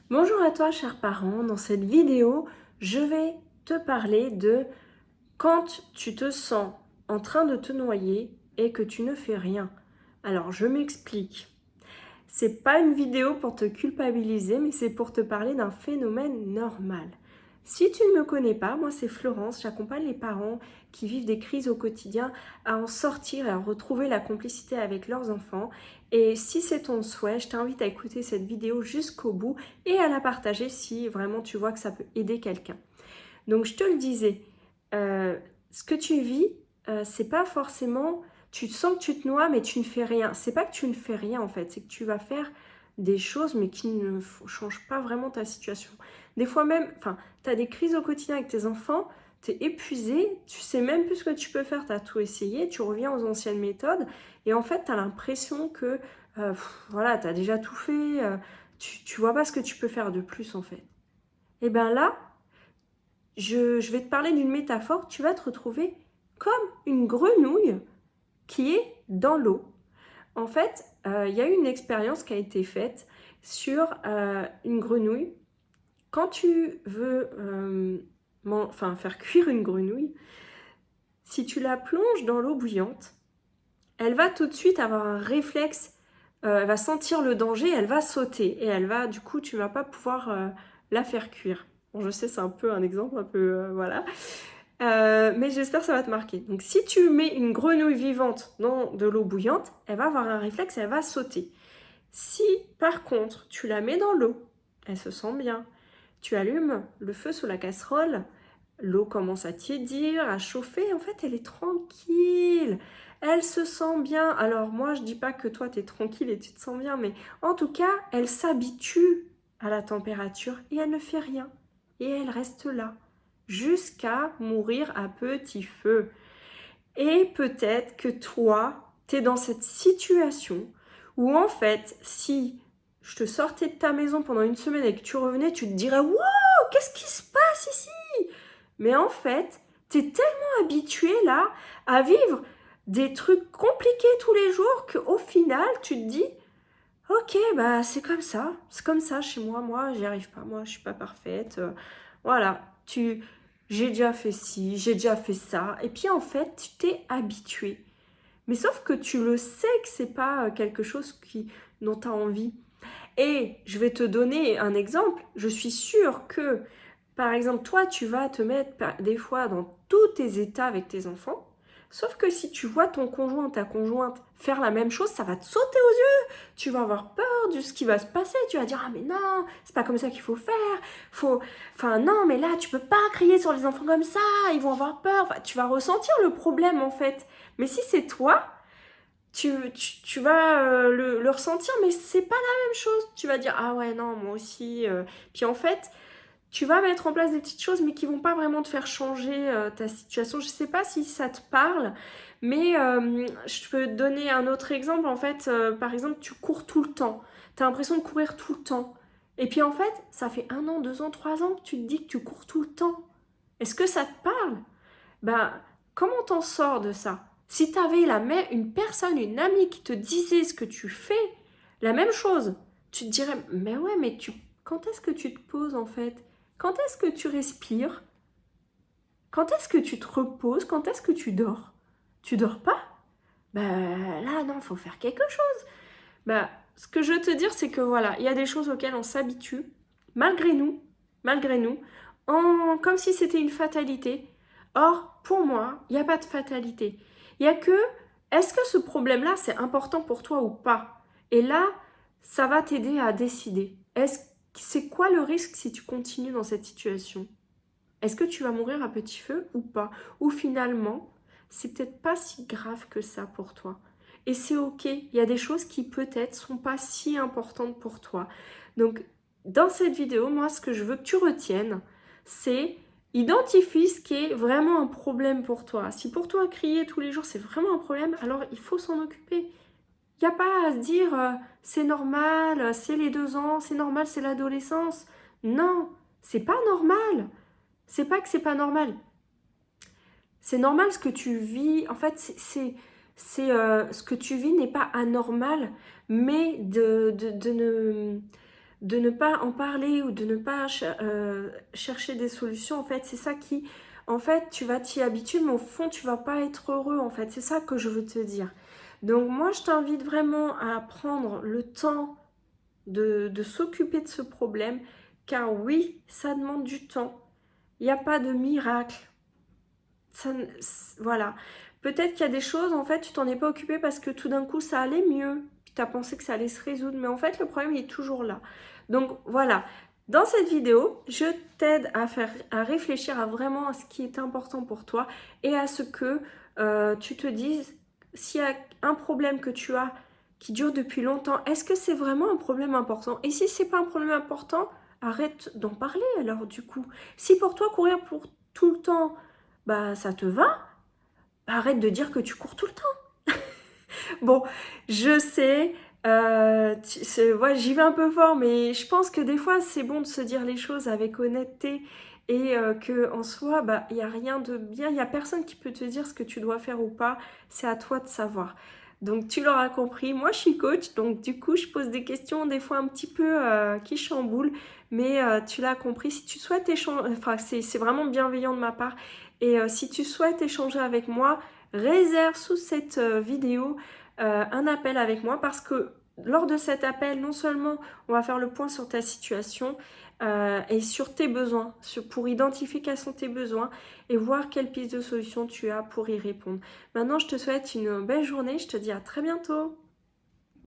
Bonjour à toi, chers parents. Dans cette vidéo, je vais te parler de quand tu te sens en train de te noyer et que tu ne fais rien. Alors, je m'explique. C'est pas une vidéo pour te culpabiliser, mais c'est pour te parler d'un phénomène normal. Si tu ne me connais pas, moi c'est Florence, j'accompagne les parents qui vivent des crises au quotidien à en sortir et à retrouver la complicité avec leurs enfants. Et si c'est ton souhait, je t'invite à écouter cette vidéo jusqu'au bout et à la partager si vraiment tu vois que ça peut aider quelqu'un. Donc je te le disais, ce que tu vis, c'est pas forcément, tu sens que tu te noies mais tu ne fais rien. C'est pas que tu ne fais rien en fait, c'est que tu vas faire des choses mais qui ne changent pas vraiment ta situation. Des fois même, enfin, tu as des crises au quotidien avec tes enfants, tu es épuisé, tu sais même plus ce que tu peux faire, tu as tout essayé, tu reviens aux anciennes méthodes et en fait tu as l'impression que voilà, tu as déjà tout fait, tu vois pas ce que tu peux faire de plus en fait. Et bien là, je vais te parler d'une métaphore, tu vas te retrouver comme une grenouille qui est dans l'eau. En fait, il y a eu une expérience qui a été faite sur une grenouille. Quand tu veux faire cuire une grenouille, si tu la plonges dans l'eau bouillante, elle va tout de suite avoir un réflexe, elle va sentir le danger, elle va sauter et elle va, du coup, tu ne vas pas pouvoir la faire cuire. Bon, je sais, c'est un peu un exemple, un peu, voilà. Mais j'espère que ça va te marquer. Donc si tu mets une grenouille vivante dans de l'eau bouillante, elle va avoir un réflexe, elle va sauter. Si par contre tu la mets dans l'eau, elle se sent bien, tu allumes le feu sous la casserole, l'eau commence à tiédir, à chauffer, en fait elle est tranquille, elle se sent bien. Alors moi je dis pas que toi tu es tranquille et tu te sens bien, mais en tout cas elle s'habitue à la température et elle ne fait rien. Et elle reste là jusqu'à mourir à petit feu. Et peut-être que toi, tu es dans cette situation où en fait, si je te sortais de ta maison pendant une semaine et que tu revenais, tu te dirais wow, qu'est-ce qui se passe ici? Mais en fait, tu es tellement habitué là à vivre des trucs compliqués tous les jours qu'au final, tu te dis ok, bah c'est comme ça chez moi, moi j'y arrive pas, moi je suis pas parfaite, voilà, j'ai déjà fait ci, j'ai déjà fait ça, et puis en fait tu t'es habitué. Mais sauf que tu le sais que c'est pas quelque chose dont tu as envie. Et je vais te donner un exemple, je suis sûre que, par exemple, toi tu vas te mettre des fois dans tous tes états avec tes enfants, sauf que si tu vois ton conjoint, ta conjointe faire la même chose, ça va te sauter aux yeux, tu vas avoir peur de ce qui va se passer, tu vas dire ah mais non, c'est pas comme ça qu'il faut faire, enfin non mais là tu peux pas crier sur les enfants comme ça, ils vont avoir peur, enfin, tu vas ressentir le problème en fait. Mais si c'est toi, tu vas le ressentir, mais c'est pas la même chose. Tu vas dire ah ouais non moi aussi. Puis en fait tu vas mettre en place des petites choses, mais qui vont pas vraiment te faire changer ta situation. Je sais pas si ça te parle, mais je peux te donner un autre exemple. En fait, par exemple, tu cours tout le temps. Tu as l'impression de courir tout le temps. Et puis en fait, ça fait 1 an, 2 ans, 3 ans que tu te dis que tu cours tout le temps. Est-ce que ça te parle? Ben, comment t'en sors de ça? Si t'avais une personne, une amie qui te disait ce que tu fais, la même chose, tu te dirais, mais ouais, mais quand est-ce que tu te poses en fait? Quand est-ce que tu respires? Quand est-ce que tu te reposes? Quand est-ce que tu dors? Tu dors pas? Ben là, non, faut faire quelque chose. Ben, ce que je veux te dire, c'est que voilà, il y a des choses auxquelles on s'habitue, malgré nous, malgré nous, comme si c'était une fatalité. Or, pour moi, il n'y a pas de fatalité. Il y a que, est-ce que ce problème-là, c'est important pour toi ou pas? Et là, ça va t'aider à décider. C'est quoi le risque si tu continues dans cette situation? Est-ce que tu vas mourir à petit feu ou pas? Ou finalement, c'est peut-être pas si grave que ça pour toi. Et c'est ok, il y a des choses qui peut-être sont pas si importantes pour toi. Donc, dans cette vidéo, moi, ce que je veux que tu retiennes, c'est identifie ce qui est vraiment un problème pour toi. Si pour toi, crier tous les jours, c'est vraiment un problème, alors il faut s'en occuper. Il n'y a pas à se dire c'est normal, c'est les 2 ans, c'est normal, c'est l'adolescence. Non, c'est pas normal. C'est pas que c'est pas normal. C'est normal ce que tu vis. En fait, ce que tu vis n'est pas anormal, mais de ne de ne pas en parler ou de ne pas chercher des solutions, en fait, c'est ça qui, en fait, tu vas t'y habituer, mais au fond, tu vas pas être heureux, en fait. C'est ça que je veux te dire. Donc, moi, je t'invite vraiment à prendre le temps de s'occuper de ce problème, car oui, ça demande du temps. Il n'y a pas de miracle. Ça, voilà. Peut-être qu'il y a des choses, en fait, tu t'en es pas occupé parce que tout d'un coup, ça allait mieux. Puis tu as pensé que ça allait se résoudre. Mais en fait, le problème, il est toujours là. Donc, voilà. Dans cette vidéo, je t'aide à réfléchir à vraiment à ce qui est important pour toi et à ce que tu te dises s'il y a un problème que tu as qui dure depuis longtemps, est-ce que c'est vraiment un problème important? Et si c'est pas un problème important, arrête d'en parler alors du coup. Si pour toi courir pour tout le temps, bah ça te va, bah, arrête de dire que tu cours tout le temps. Bon, je sais, ouais, j'y vais un peu fort, mais je pense que des fois c'est bon de se dire les choses avec honnêteté et que en soi, bah il y a rien de bien, il y a personne qui peut te dire ce que tu dois faire ou pas. C'est à toi de savoir. Donc tu l'auras compris, moi je suis coach, donc du coup je pose des questions des fois un petit peu qui chamboulent, mais tu l'as compris. Si tu souhaites échanger, enfin c'est vraiment bienveillant de ma part. Et si tu souhaites échanger avec moi, réserve sous cette vidéo un appel avec moi parce que lors de cet appel, non seulement on va faire le point sur ta situation et sur tes besoins, pour identifier quels sont tes besoins et voir quelle piste de solution tu as pour y répondre. Maintenant, je te souhaite une belle journée, je te dis à très bientôt.